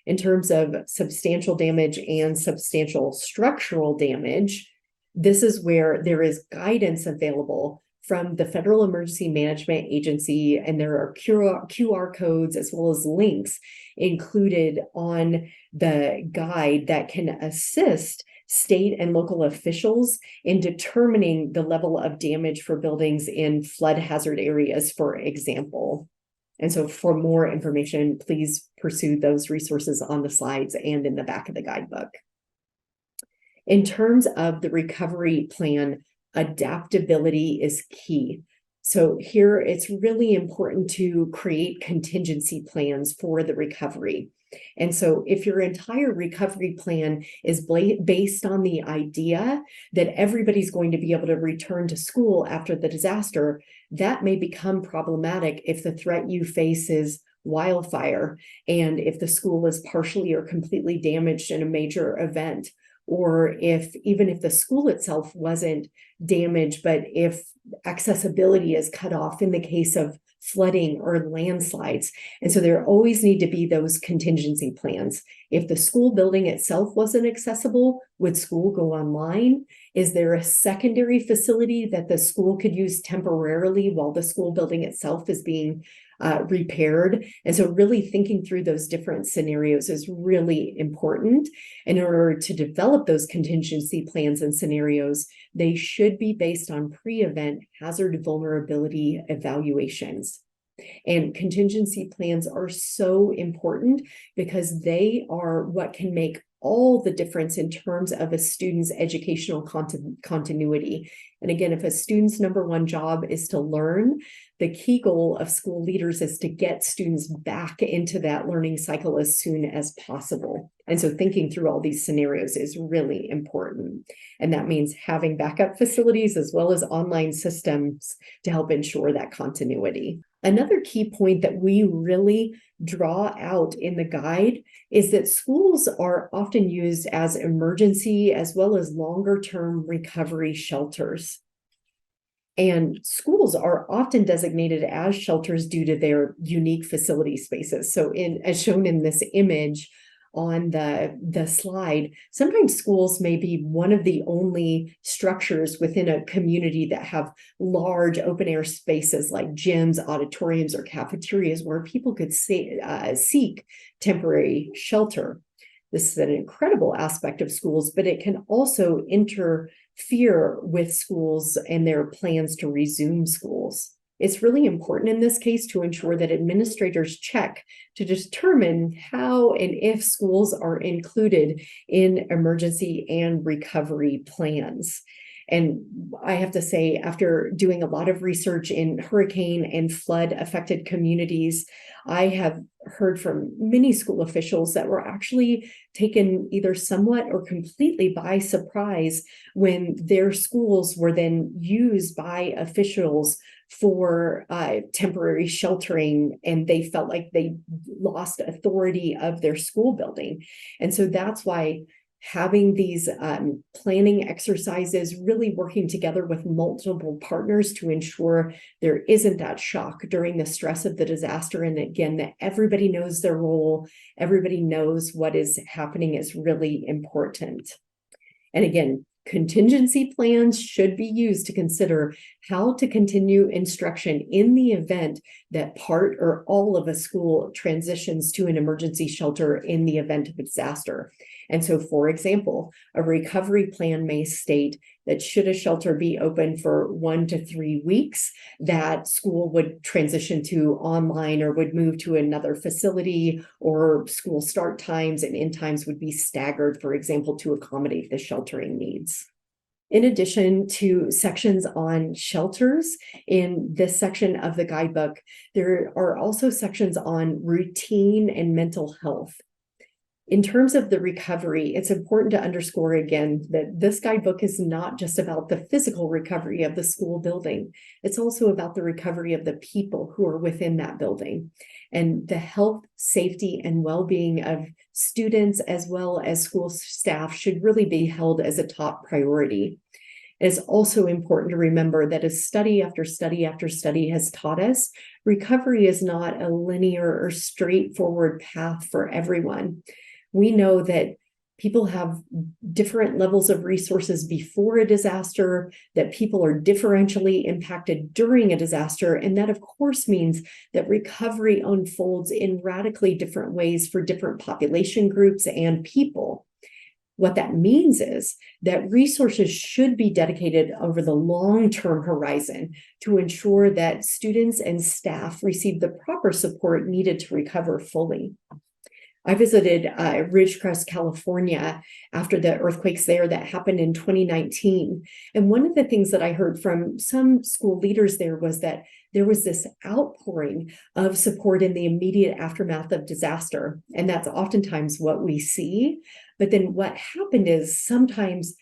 In terms of substantial damage and substantial structural damage, this is where there is guidance available from the Federal Emergency Management Agency, and there are QR codes as well as links included on the guide that can assist state and local officials in determining the level of damage for buildings in flood hazard areas, for example. And so for more information, please pursue those resources on the slides and in the back of the guidebook. In terms of the recovery plan, adaptability is key. So here it's really important to create contingency plans for the recovery. And so if your entire recovery plan is based on the idea that everybody's going to be able to return to school after the disaster, that may become problematic if the threat you face is wildfire, and if the school is partially or completely damaged in a major event, or even if the school itself wasn't damaged, but if accessibility is cut off in the case of flooding or landslides. And so there always need to be those contingency plans. If the school building itself wasn't accessible, would school go online? Is there a secondary facility that the school could use temporarily while the school building itself is being repaired? And so really thinking through those different scenarios is really important. In order to develop those contingency plans and scenarios, they should be based on pre-event hazard vulnerability evaluations. And contingency plans are so important because they are what can make all the difference in terms of a student's educational continuity. And again, if a student's number one job is to learn, the key goal of school leaders is to get students back into that learning cycle as soon as possible. And so thinking through all these scenarios is really important. And that means having backup facilities as well as online systems to help ensure that continuity. Another key point that we really draw out in the guide is that schools are often used as emergency as well as longer-term recovery shelters. And schools are often designated as shelters due to their unique facility spaces. So as shown in this image on the slide, sometimes schools may be one of the only structures within a community that have large open air spaces like gyms, auditoriums, or cafeterias where people could seek temporary shelter. This is an incredible aspect of schools, but it can also interfere with schools and their plans to resume schools. It's really important in this case to ensure that administrators check to determine how and if schools are included in emergency and recovery plans. And I have to say, after doing a lot of research in hurricane and flood affected communities, I have heard from many school officials that were actually taken either somewhat or completely by surprise when their schools were then used by officials for temporary sheltering, and they felt like they lost authority of their school building. And so that's why having these planning exercises, really working together with multiple partners to ensure there isn't that shock during the stress of the disaster. And again, that everybody knows their role, everybody knows what is happening is really important. And again, contingency plans should be used to consider how to continue instruction in the event that part or all of a school transitions to an emergency shelter in the event of a disaster. And so, for example, a recovery plan may state that should a shelter be open for 1 to 3 weeks, that school would transition to online or would move to another facility, or school start times and end times would be staggered, for example, to accommodate the sheltering needs. In addition to sections on shelters in this section of the guidebook, there are also sections on routine and mental health. In terms of the recovery, it's important to underscore again that this guidebook is not just about the physical recovery of the school building. It's also about the recovery of the people who are within that building. And the health, safety, and well-being of students as well as school staff should really be held as a top priority. It's also important to remember that as study after study after study has taught us, recovery is not a linear or straightforward path for everyone. We know that people have different levels of resources before a disaster, that people are differentially impacted during a disaster, and that of course means that recovery unfolds in radically different ways for different population groups and people. What that means is that resources should be dedicated over the long-term horizon to ensure that students and staff receive the proper support needed to recover fully. I visited Ridgecrest, California after the earthquakes there that happened in 2019. And one of the things that I heard from some school leaders there was that there was this outpouring of support in the immediate aftermath of disaster. And that's oftentimes what we see. But then what happened is sometimes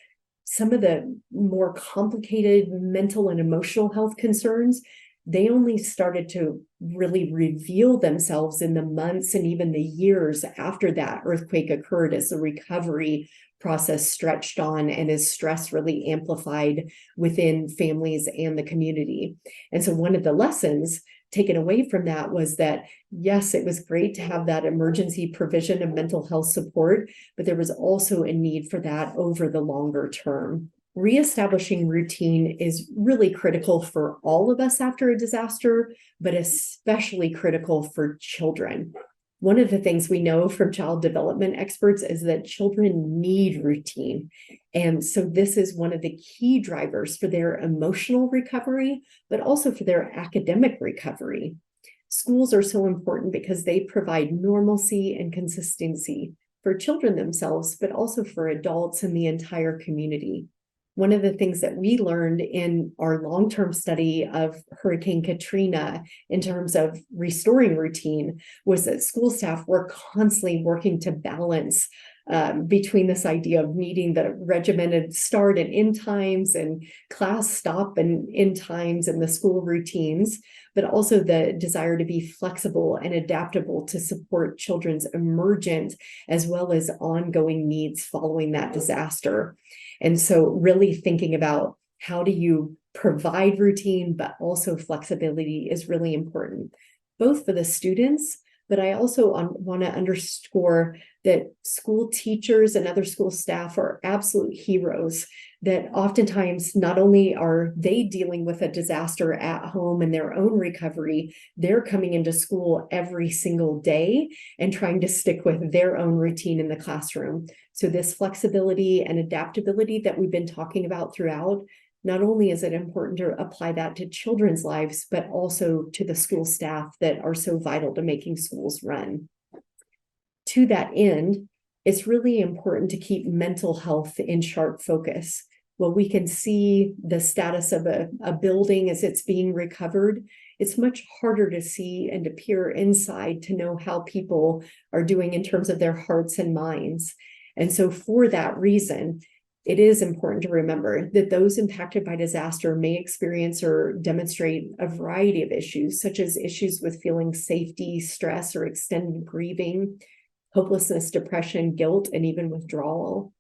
some of the more complicated mental and emotional health concerns, they only started to really reveal themselves in the months and even the years after that earthquake occurred, as the recovery process stretched on and as stress really amplified within families and the community. And so one of the lessons taken away from that was that, yes, it was great to have that emergency provision of mental health support, but there was also a need for that over the longer term. Reestablishing routine is really critical for all of us after a disaster, but especially critical for children. One of the things we know from child development experts is that children need routine. And so this is one of the key drivers for their emotional recovery, but also for their academic recovery. Schools are so important because they provide normalcy and consistency for children themselves, but also for adults and the entire community. One of the things that we learned in our long-term study of Hurricane Katrina in terms of restoring routine was that school staff were constantly working to balance between this idea of needing the regimented start and end times and class stop and end times and the school routines, but also the desire to be flexible and adaptable to support children's emergent as well as ongoing needs following that disaster. And so really thinking about how do you provide routine, but also flexibility is really important, both for the students, but I also want to underscore that school teachers and other school staff are absolute heroes, that oftentimes not only are they dealing with a disaster at home and their own recovery, they're coming into school every single day and trying to stick with their own routine in the classroom. So this flexibility and adaptability that we've been talking about throughout, not only is it important to apply that to children's lives, but also to the school staff that are so vital to making schools run. To that end, it's really important to keep mental health in sharp focus. Well, we can see the status of a building as it's being recovered. It's much harder to see and to peer inside to know how people are doing in terms of their hearts and minds. And so for that reason, it is important to remember that those impacted by disaster may experience or demonstrate a variety of issues, such as issues with feeling safety, stress, or extended grieving, hopelessness, depression, guilt, and even withdrawal.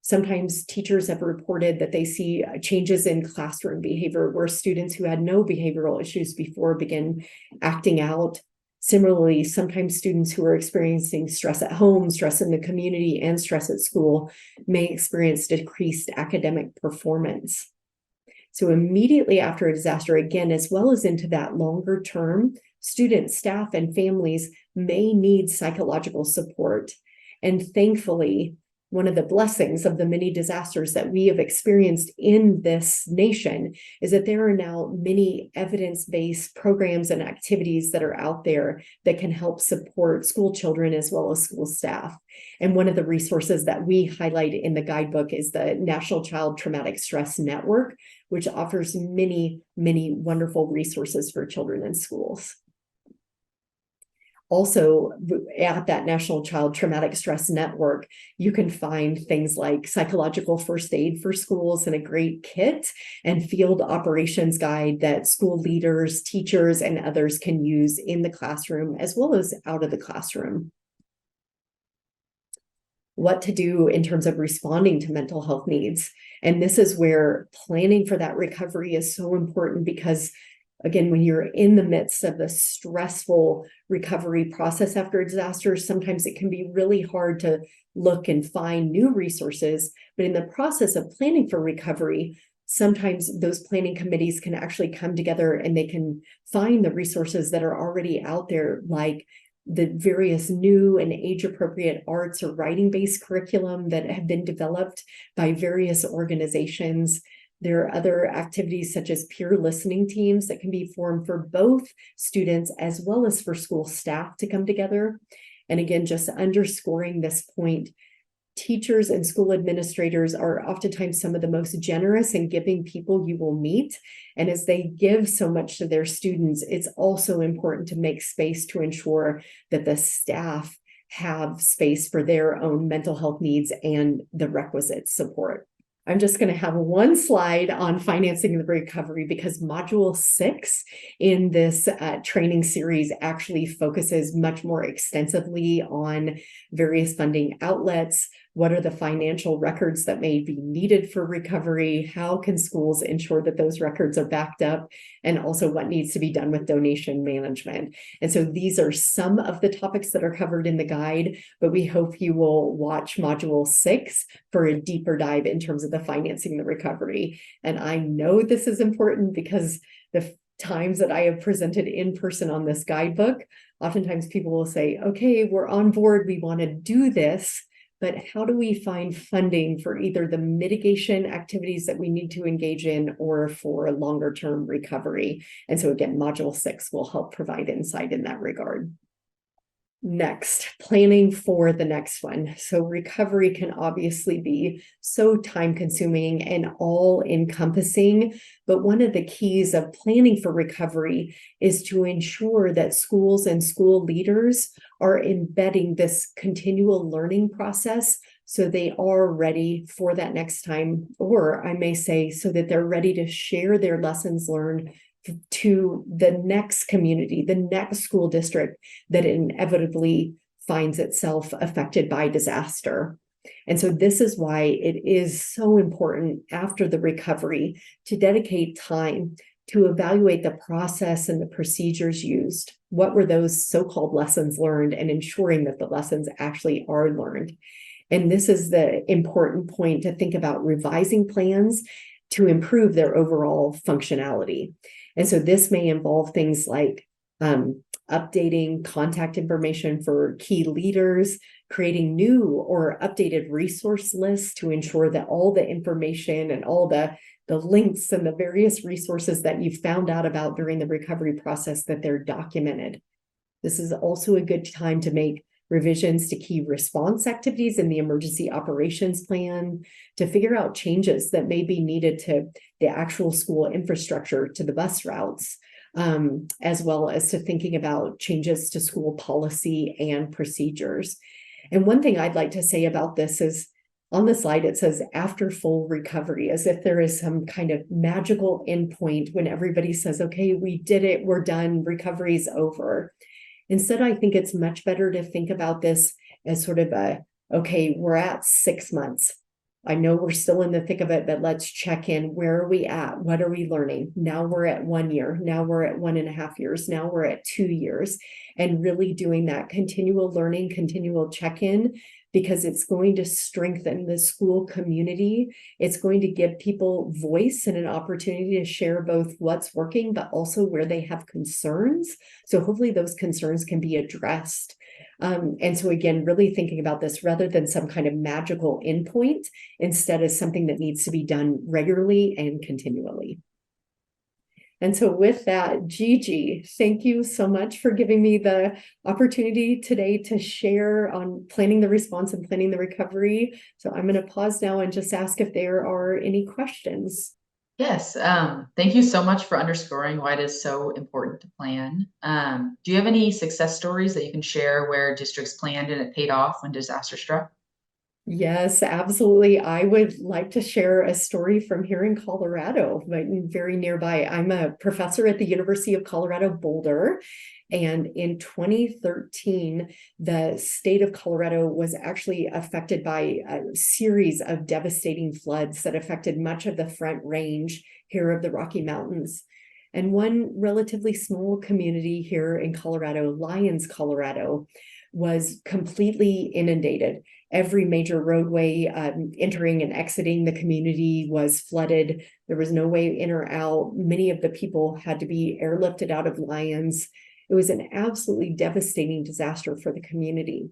Sometimes teachers have reported that they see changes in classroom behavior where students who had no behavioral issues before begin acting out. Similarly, sometimes students who are experiencing stress at home, stress in the community, and stress at school may experience decreased academic performance. So immediately after a disaster, again, as well as into that longer term, students, staff, and families may need psychological support. And thankfully, one of the blessings of the many disasters that we have experienced in this nation is that there are now many evidence-based programs and activities that are out there that can help support school children as well as school staff. And one of the resources that we highlight in the guidebook is the National Child Traumatic Stress Network, which offers many, many wonderful resources for children in schools. Also, at that National Child Traumatic Stress Network, you can find things like psychological first aid for schools and a great kit and field operations guide that school leaders, teachers, and others can use in the classroom as well as out of the classroom. What to do in terms of responding to mental health needs. And this is where planning for that recovery is so important because, again, when you're in the midst of the stressful recovery process after a disaster, sometimes it can be really hard to look and find new resources. But in the process of planning for recovery, sometimes those planning committees can actually come together and they can find the resources that are already out there, like the various new and age-appropriate arts or writing-based curriculum that have been developed by various organizations. There are other activities such as peer listening teams that can be formed for both students as well as for school staff to come together. And again, just underscoring this point, teachers and school administrators are oftentimes some of the most generous and giving people you will meet. And as they give so much to their students, it's also important to make space to ensure that the staff have space for their own mental health needs and the requisite support. I'm just going to have one slide on financing the recovery because Module 6 in this training series actually focuses much more extensively on various funding outlets. What are the financial records that may be needed for recovery? How can schools ensure that those records are backed up? And also what needs to be done with donation management. And so these are some of the topics that are covered in the guide, but we hope you will watch Module 6 for a deeper dive in terms of the financing the recovery. And I know this is important because the times that I have presented in person on this guidebook, oftentimes people will say, okay, we're on board, we want to do this, but how do we find funding for either the mitigation activities that we need to engage in or for longer term recovery? And so again, Module 6 will help provide insight in that regard. Next, planning for the next one. So recovery can obviously be so time consuming and all encompassing, but one of the keys of planning for recovery is to ensure that schools and school leaders are embedding this continual learning process so they are ready for that next time, or I may say so that they're ready to share their lessons learned to the next community, the next school district that inevitably finds itself affected by disaster. And so this is why it is so important after the recovery to dedicate time to evaluate the process and the procedures used. What were those so-called lessons learned, and ensuring that the lessons actually are learned. And this is the important point to think about revising plans to improve their overall functionality. And so this may involve things like updating contact information for key leaders, creating new or updated resource lists to ensure that all the information and all the links and the various resources that you've found out about during the recovery process, that they're documented. This is also a good time to make revisions to key response activities in the emergency operations plan, to figure out changes that may be needed to the actual school infrastructure, to the bus routes, as well as to thinking about changes to school policy and procedures. And one thing I'd like to say about this is, on the slide, it says after full recovery, as if there is some kind of magical endpoint when everybody says, okay, we did it, we're done, recovery's over. Instead, I think it's much better to think about this as sort of okay, we're at 6 months. I know we're still in the thick of it, but let's check in. Where are we at? What are we learning? Now we're at 1 year. Now we're at 1.5 years. Now we're at 2 years. And really doing that continual learning, continual check-in, because it's going to strengthen the school community. It's going to give people voice and an opportunity to share both what's working, but also where they have concerns. So hopefully those concerns can be addressed And so again, really thinking about this rather than some kind of magical endpoint, instead of something that needs to be done regularly and continually. And so with that, Gigi, thank you so much for giving me the opportunity today to share on planning the response and planning the recovery. So I'm going to pause now and just ask if there are any questions. Yes, thank you so much for underscoring why it is so important to plan. Do you have any success stories that you can share where districts planned and it paid off when disaster struck? Yes, absolutely. I would like to share a story from here in Colorado, but very nearby. I'm a professor at the University of Colorado Boulder. And in 2013, the state of Colorado was actually affected by a series of devastating floods that affected much of the Front Range here of the Rocky Mountains. And one relatively small community here in Colorado, Lyons, Colorado, was completely inundated. Every major roadway entering and exiting the community was flooded. There was no way in or out. Many of the people had to be airlifted out of Lyons. It was an absolutely devastating disaster for the community.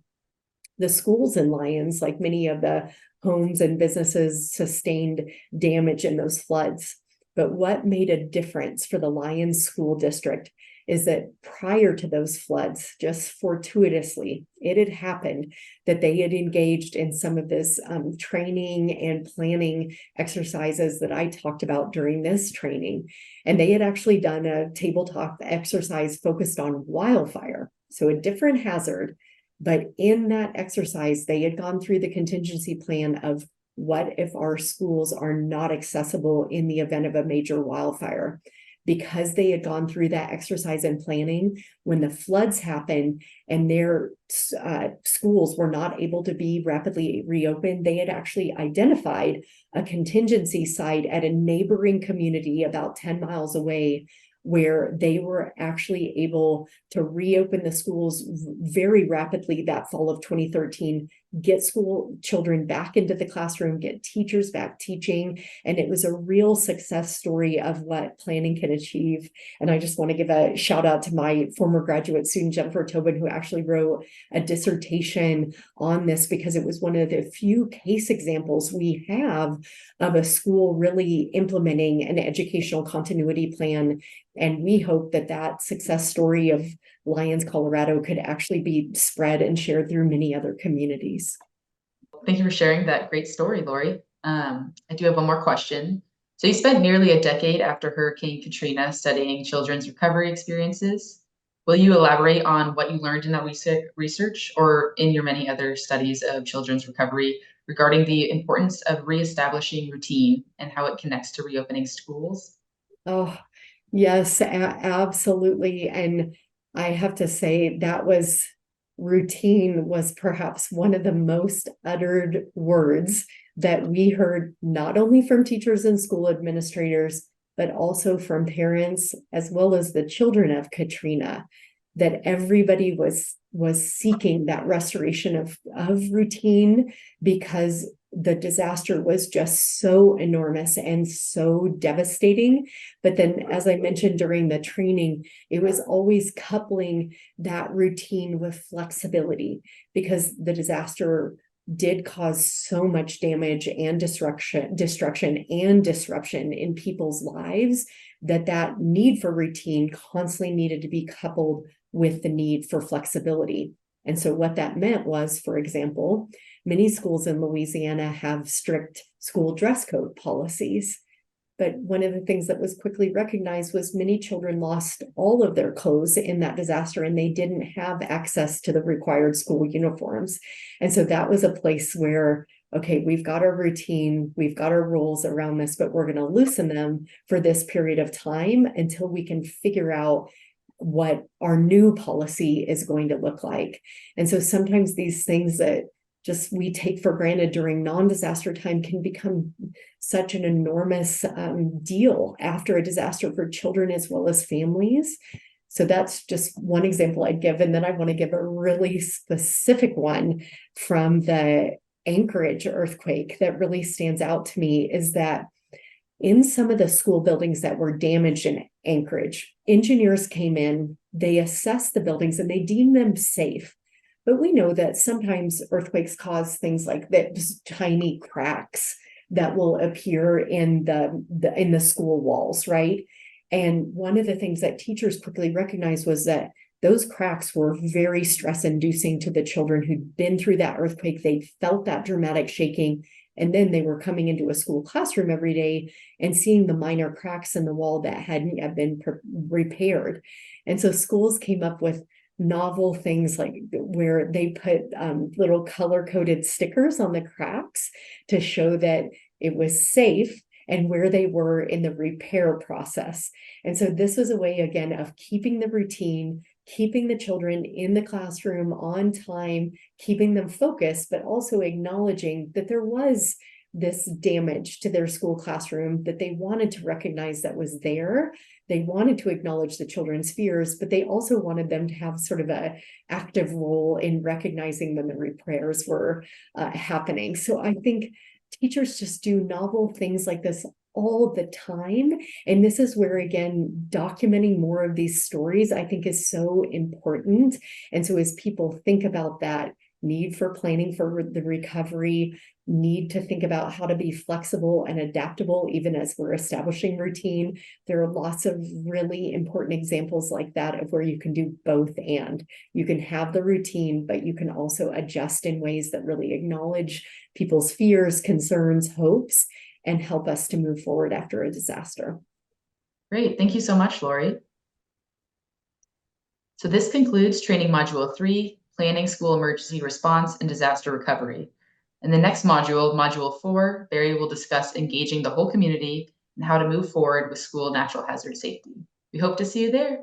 The schools in Lyons, like many of the homes and businesses, sustained damage in those floods. But what made a difference for the Lyons School District is that prior to those floods, just fortuitously, it had happened that they had engaged in some of this training and planning exercises that I talked about during this training. And they had actually done a tabletop exercise focused on wildfire, so a different hazard. But in that exercise, they had gone through the contingency plan of what if our schools are not accessible in the event of a major wildfire. Because they had gone through that exercise and planning, when the floods happened and their schools were not able to be rapidly reopened, they had actually identified a contingency site at a neighboring community about 10 miles away, where they were actually able to reopen the schools very rapidly that fall of 2013, get school children back into the classroom, get teachers back teaching. And it was a real success story of what planning can achieve. And I just want to give a shout out to my former graduate student, Jennifer Tobin, who actually wrote a dissertation on this, because it was one of the few case examples we have of a school really implementing an educational continuity plan. And we hope that that success story of Lyons, Colorado could actually be spread and shared through many other communities. Thank you for sharing that great story, Lori. I do have one more question. So you spent nearly a decade after Hurricane Katrina studying children's recovery experiences. Will you elaborate on what you learned in that research or in your many other studies of children's recovery regarding the importance of reestablishing routine and how it connects to reopening schools? Oh, yes, absolutely. And I have to say that was routine was perhaps one of the most uttered words that we heard, not only from teachers and school administrators, but also from parents, as well as the children of Katrina, that everybody was seeking that restoration of routine, because the disaster was just so enormous and so devastating. But then, as I mentioned during the training, it was always coupling that routine with flexibility, because the disaster did cause so much damage and destruction and disruption in people's lives, that need for routine constantly needed to be coupled with the need for flexibility. And so what that meant was, for example, many schools in Louisiana have strict school dress code policies. But one of the things that was quickly recognized was many children lost all of their clothes in that disaster, and they didn't have access to the required school uniforms. And so that was a place where, okay, we've got our routine, we've got our rules around this, but we're going to loosen them for this period of time until we can figure out what our new policy is going to look like. And so sometimes these things that just we take for granted during non-disaster time can become such an enormous deal after a disaster for children as well as families. So that's just one example I'd give. And then I want to give a really specific one from the Anchorage earthquake that really stands out to me, is that in some of the school buildings that were damaged in Anchorage, engineers came in, they assessed the buildings and they deemed them safe. But we know that sometimes earthquakes cause things like that, just tiny cracks that will appear in the school walls, right? And one of the things that teachers quickly recognized was that those cracks were very stress inducing to the children who'd been through that earthquake. They felt that dramatic shaking. And then they were coming into a school classroom every day and seeing the minor cracks in the wall that hadn't yet been repaired. And so schools came up with novel things like where they put little color-coded stickers on the cracks to show that it was safe and where they were in the repair process. And so this was a way, again, of keeping the routine, keeping the children in the classroom on time, keeping them focused, but also acknowledging that there was this damage to their school classroom that they wanted to recognize that was there. They wanted to acknowledge the children's fears, but they also wanted them to have sort of an active role in recognizing when the repairs were happening. So I think teachers just do novel things like this all the time. And this is where, again, documenting more of these stories, I think, is so important. And so as people think about that need for planning for the recovery, need to think about how to be flexible and adaptable, even as we're establishing routine, there are lots of really important examples like that of where you can do both. And you can have the routine, but you can also adjust in ways that really acknowledge people's fears, concerns, hopes, and help us to move forward after a disaster. Great, thank you so much, Lori. So this concludes training module 3, Planning School Emergency Response and Disaster Recovery. In the next module, module 4, Barry will discuss engaging the whole community and how to move forward with school natural hazard safety. We hope to see you there.